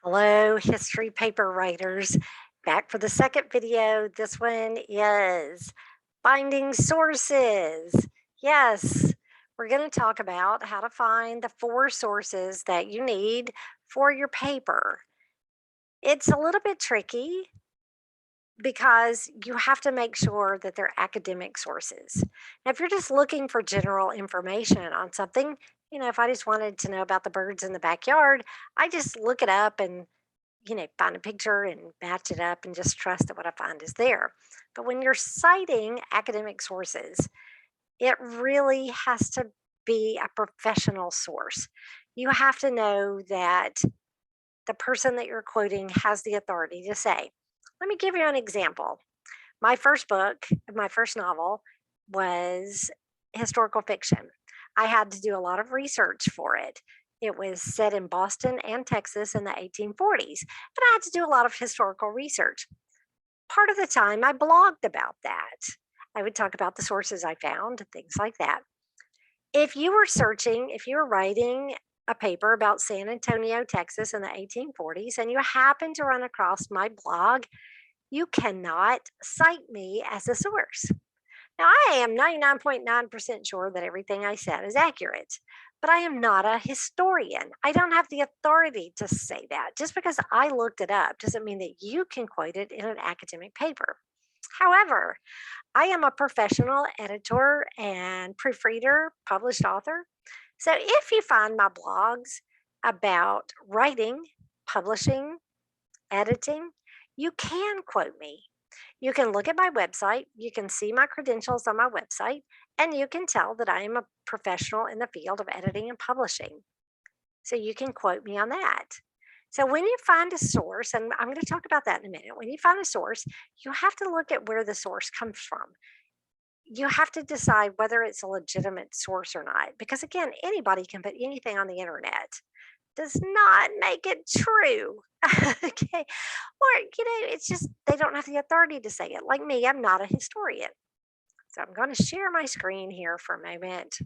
Hello, history paper writers. Back for the second video. This one is finding sources. Yes, we're going to talk about how to find the four sources that you need for your paper. It's a little bit tricky because you have to make sure that they're academic sources. Now, if you're just looking for general information on something, if I just wanted to know about the birds in the backyard, I just look it up and find a picture and match it up and just trust that what I find is there. But when you're citing academic sources, it really has to be a professional source. You have to know that the person that you're quoting has the authority to say. Let me give you an example. My first book, my first novel was historical fiction. I had to do a lot of research for it. It was set in Boston and Texas in the 1840s, and I had to do a lot of historical research. Part of the time, I blogged about that. I would talk about the sources I found, things like that. If you were writing a paper about San Antonio, Texas in the 1840s, and you happen to run across my blog, you cannot cite me as a source. Now, I am 99.9% sure that everything I said is accurate, but I am not a historian. I don't have the authority to say that. Just because I looked it up doesn't mean that you can quote it in an academic paper. However, I am a professional editor and proofreader, published author. So if you find my blogs about writing, publishing, editing, you can quote me. You can look at my website, you can see my credentials on my website, and you can tell that I am a professional in the field of editing and publishing. So you can quote me on that. So when you find a source, and I'm going to talk about that in a minute, when you find a source, you have to look at where the source comes from. You have to decide whether it's a legitimate source or not. Because again, anybody can put anything on the internet. Does not make it true. Okay. Or, it's just they don't have the authority to say it. Like me, I'm not a historian. So I'm going to share my screen here for a moment.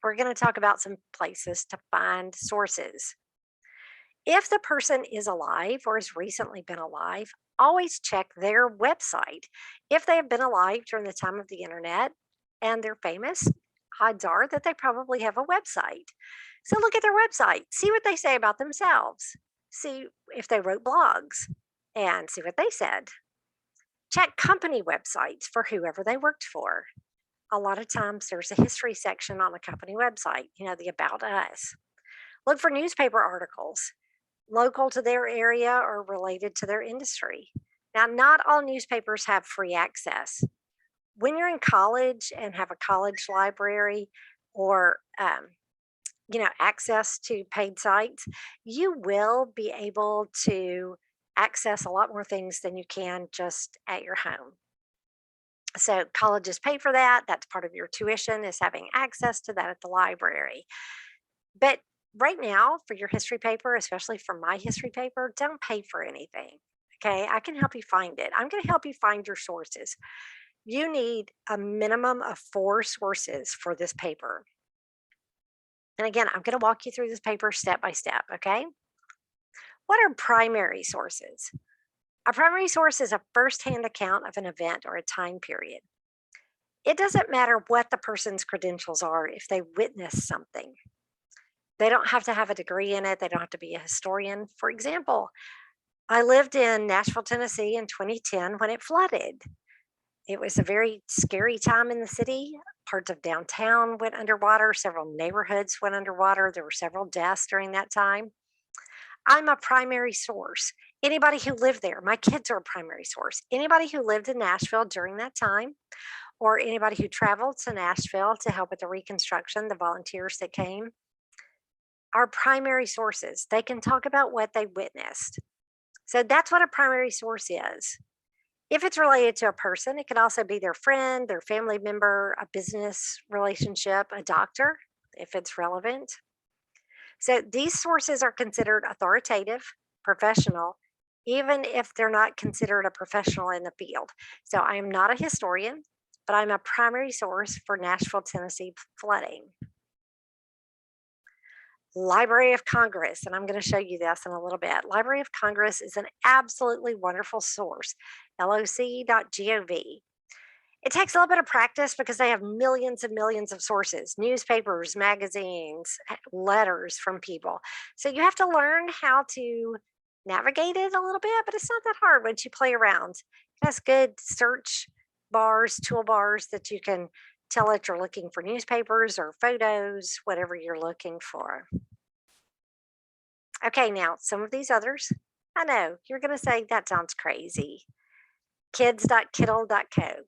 We're going to talk about some places to find sources. If the person is alive or has recently been alive, always check their website. If they have been alive during the time of the internet and they're famous, odds are that they probably have a website. So look at their website, see what they say about themselves, see if they wrote blogs, and see what they said. Check company websites for whoever they worked for. A lot of times there's a history section on the company website, the About Us. Look for newspaper articles local to their area or related to their industry. Now, not all newspapers have free access. When you're in college and have a college library or access to paid sites, you will be able to access a lot more things than you can just at your home. So colleges pay for that. That's part of your tuition is having access to that at the library. But right now, for your history paper, especially for my history paper, don't pay for anything. Okay, I can help you find it. I'm going to help you find your sources. You need a minimum of four sources for this paper. And again, I'm going to walk you through this paper step by step. Okay, what are primary sources? A primary source is a firsthand account of an event or a time period. It doesn't matter what the person's credentials are if they witnessed something. They don't have to have a degree in it. They don't have to be a historian. For example, I lived in Nashville, Tennessee in 2010 when it flooded. It was a very scary time in the city. Parts of downtown went underwater, several neighborhoods went underwater. There were several deaths during that time. I'm a primary source. Anybody who lived there, my kids are a primary source. Anybody who lived in Nashville during that time, or anybody who traveled to Nashville to help with the reconstruction, the volunteers that came, are primary sources. They can talk about what they witnessed. So that's what a primary source is. If it's related to a person, it could also be their friend, their family member, a business relationship, a doctor, if it's relevant. So these sources are considered authoritative, professional, even if they're not considered a professional in the field. So I am not a historian, but I'm a primary source for Nashville, Tennessee flooding. Library of Congress, and I'm going to show you this in a little bit. Library of Congress is an absolutely wonderful source, loc.gov. It takes a little bit of practice because they have millions and millions of sources, newspapers, magazines, letters from people. So you have to learn how to navigate it a little bit, but it's not that hard once you play around. It has good search bars, toolbars that you can tell it you're looking for newspapers or photos, whatever you're looking for. Okay, now some of these others, I know you're going to say that sounds crazy. Kids.kittle.co.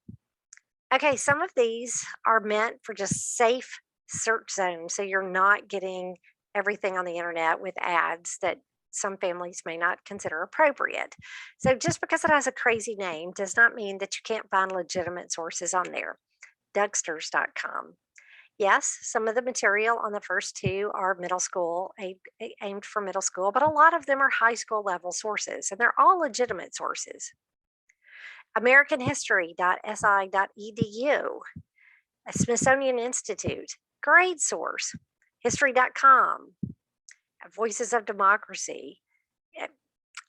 Okay, some of these are meant for just safe search zones. So you're not getting everything on the internet with ads that some families may not consider appropriate. So just because it has a crazy name does not mean that you can't find legitimate sources on there. Ducksters.com. Yes, some of the material on the first two are middle school, aimed for middle school, but a lot of them are high school level sources, and they're all legitimate sources. AmericanHistory.si.edu, Smithsonian Institute, great source. History.com, Voices of Democracy,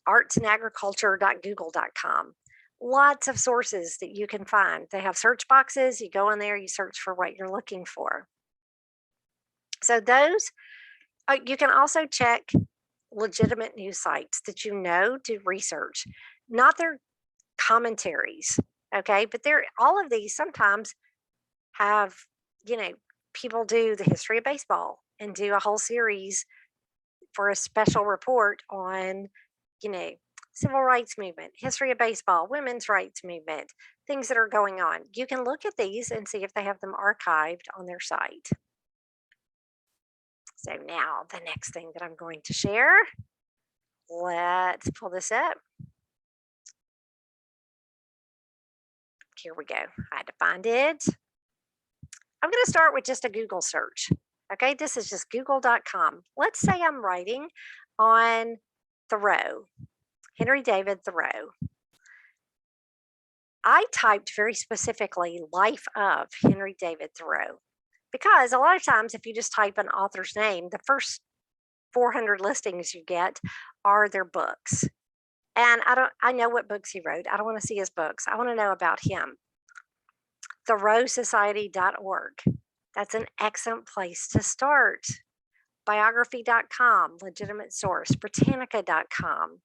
artsandagriculture.google.com. Lots of sources that you can find. They have search boxes. You go in there, you search for what you're looking for. So those, you can also check legitimate news sites that you know do research, not their commentaries, okay? But they're all of these sometimes have, people do the history of baseball and do a whole series for a special report on, civil rights movement, history of baseball, women's rights movement, things that are going on. You can look at these and see if they have them archived on their site. So now the next thing that I'm going to share, let's pull this up. Here we go. I had to find it. I'm going to start with just a Google search. Okay, this is just google.com. Let's say I'm writing on Thoreau, Henry David Thoreau. I typed very specifically life of Henry David Thoreau because a lot of times if you just type an author's name, the first 400 listings you get are their books. And I know what books he wrote. I don't want to see his books. I want to know about him. ThoreauSociety.org. That's an excellent place to start. Biography.com, legitimate source. Britannica.com.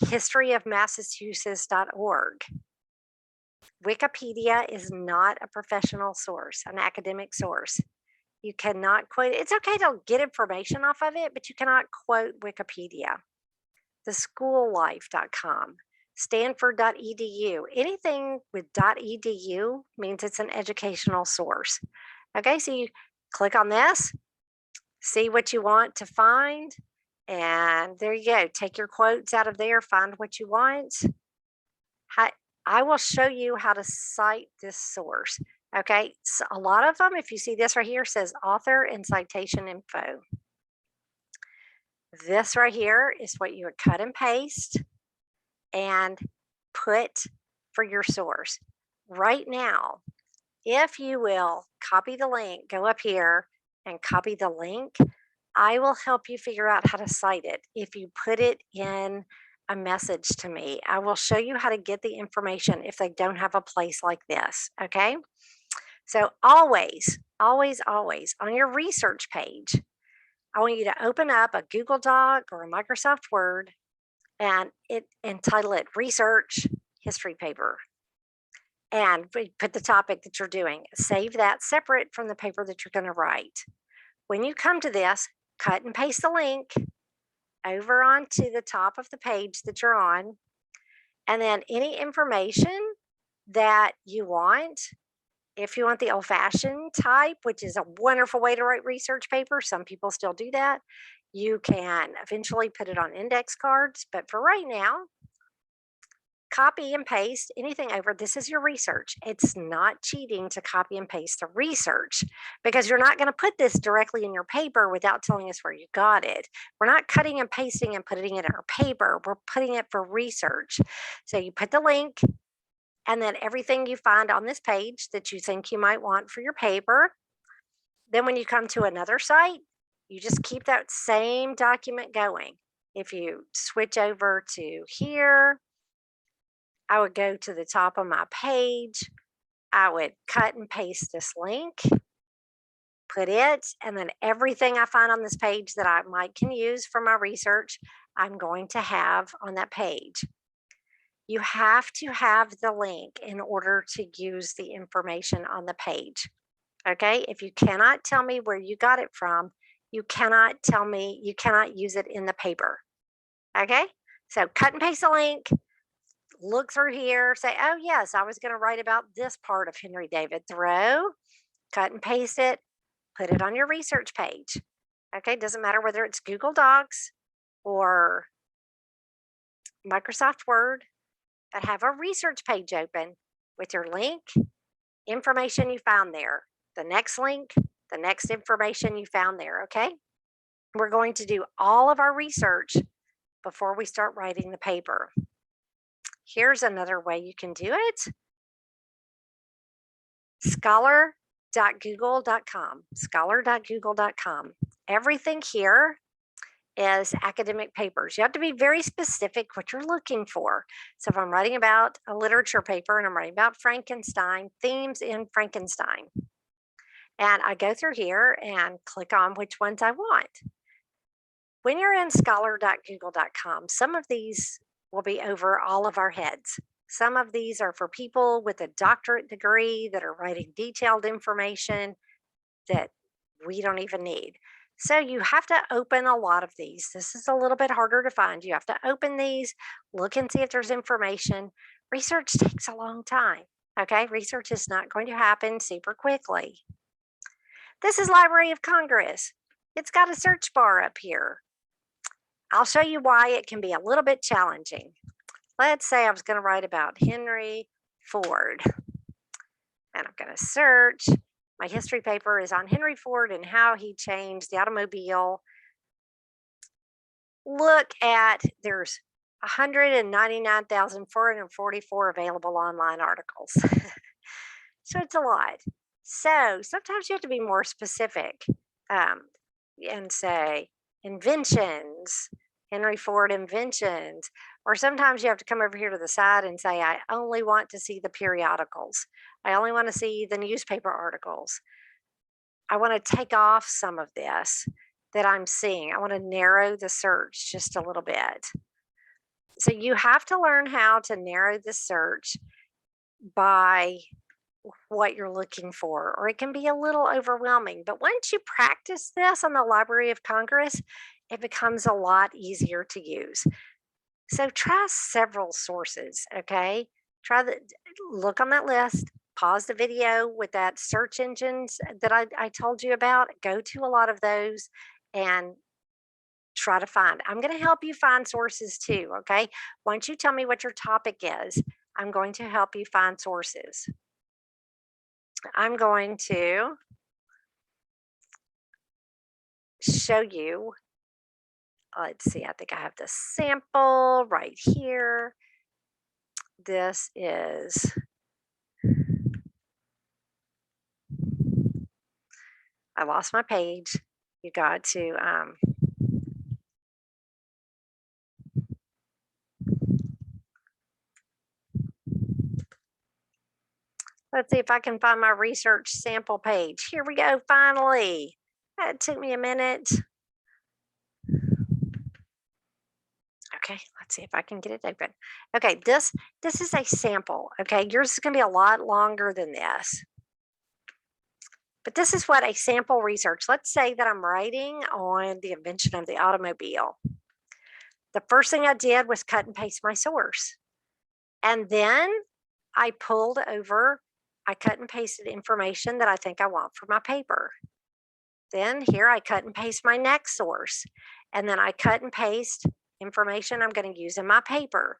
Historyofmassachusetts.org. Wikipedia is not a professional source, an academic source. You cannot quote, it's okay to get information off of it, but you cannot quote Wikipedia. Theschoollife.com, Stanford.edu. Anything with .edu means it's an educational source. Okay, so you click on this, see what you want to find, and there you go. Take your quotes out of there, find what you want. I will show you how to cite this source. Okay, so a lot of them, if you see this right here, says author and citation info. This right here is what you would cut and paste and put for your source. Right now, if you will copy the link, go up here and copy the link, I will help you figure out how to cite it. If you put it in a message to me, I will show you how to get the information if they don't have a place like this, okay? So always, always, always on your research page, I want you to open up a Google Doc or a Microsoft Word and entitle it Research History Paper. And put the topic that you're doing. Save that separate from the paper that you're going to write. When you come to this, cut and paste the link over onto the top of the page that you're on. And then any information that you want, if you want the old-fashioned type, which is a wonderful way to write research papers, some people still do that. You can eventually put it on index cards, but for right now, copy and paste anything over. This is your research. It's not cheating to copy and paste the research because you're not going to put this directly in your paper without telling us where you got it. We're not cutting and pasting and putting it in our paper. We're putting it for research. So you put the link and then everything you find on this page that you think you might want for your paper. Then when you come to another site, You just keep that same document going. If you switch over to here, I would go to the top of my page. I would cut and paste this link, put it, and then everything I find on this page that I might can use for my research, I'm going to have on that page. You have to have the link in order to use the information on the page. Okay. If you cannot tell me where you got it from, you cannot tell me, you cannot use it in the paper. Okay. So cut and paste a link, look through here, say, oh, yes, I was going to write about this part of Henry David Thoreau, cut and paste it, put it on your research page. Okay. Doesn't matter whether it's Google Docs or Microsoft Word, but have a research page open with your link, information you found there, the next link, the next information you found there. Okay. We're going to do all of our research before we start writing the paper. Here's another way you can do it. Scholar.google.com. Scholar.google.com. Everything here is academic papers. You have to be very specific what you're looking for. So if I'm writing about a literature paper and I'm writing about Frankenstein, themes in Frankenstein, and I go through here and click on which ones I want. When you're in scholar.google.com, some of these will be over all of our heads. Some of these are for people with a doctorate degree that are writing detailed information that we don't even need. So you have to open a lot of these. This is a little bit harder to find. You have to open these, look and see if there's information. Research takes a long time. Okay, research is not going to happen super quickly. This is Library of Congress. It's got a search bar up here. I'll show you why it can be a little bit challenging. Let's say I was going to write about Henry Ford, and I'm going to search. My history paper is on Henry Ford and how he changed the automobile. Look at, there's 199,444 available online articles. So it's a lot. So sometimes you have to be more specific and say inventions, Henry Ford inventions. Or sometimes you have to come over here to the side and say, I only want to see the periodicals. I only want to see the newspaper articles. I want to take off some of this that I'm seeing. I want to narrow the search just a little bit. So you have to learn how to narrow the search by what you're looking for, or it can be a little overwhelming. But once you practice this on the Library of Congress, it becomes a lot easier to use. So try several sources, okay? Look on that list, pause the video with that search engines that I told you about, go to a lot of those and try to find. I'm going to help you find sources too, okay? Once you tell me what your topic is, I'm going to help you find sources. I'm going to show you, let's see, I think I have the sample right here. This is, I lost my page. You got to, let's see if I can find my research sample page. Here we go, finally. That took me a minute. Okay, let's see if I can get it open. Okay, this is a sample. Okay, yours is going to be a lot longer than this. But this is what a sample research. Let's say that I'm writing on the invention of the automobile. The first thing I did was cut and paste my source. And then I pulled over, I cut and pasted information that I think I want for my paper. Then here I cut and paste my next source. And then I cut and paste information I'm going to use in my paper.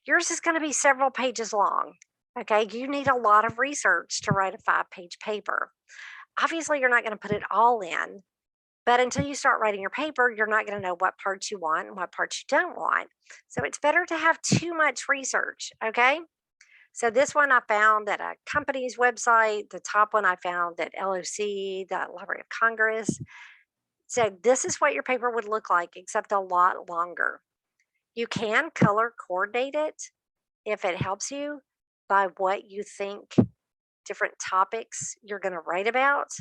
Yours is going to be several pages long. Okay, you need a lot of research to write a 5-page paper. Obviously, you're not going to put it all in, but until you start writing your paper, you're not going to know what parts you want and what parts you don't want. So it's better to have too much research. Okay. So this one I found at a company's website. The top one I found at LOC, the Library of Congress. So this is what your paper would look like, except a lot longer. You can color coordinate it if it helps you by what you think different topics you're going to write about.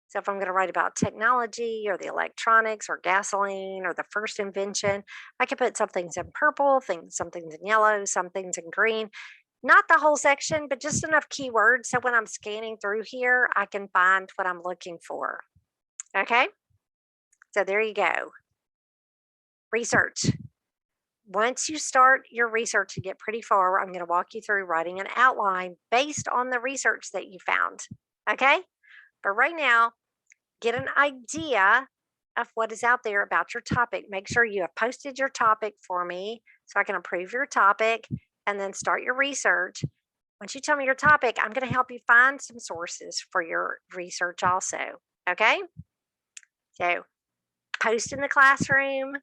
So if I'm going to write about technology or the electronics or gasoline or the first invention, I could put some things in purple, some things in yellow, some things in green. Not the whole section, but just enough keywords so when I'm scanning through here, I can find what I'm looking for. Okay, so there you go. Research. Once you start your research and get pretty far, I'm going to walk you through writing an outline based on the research that you found. Okay, but right now, get an idea of what is out there about your topic. Make sure you have posted your topic for me so I can approve your topic and then start your research. Once you tell me your topic, I'm going to help you find some sources for your research also. Okay? So post in the classroom.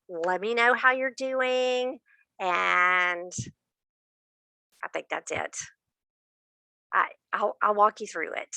Let me know how you're doing. And I think that's it. I'll walk you through it.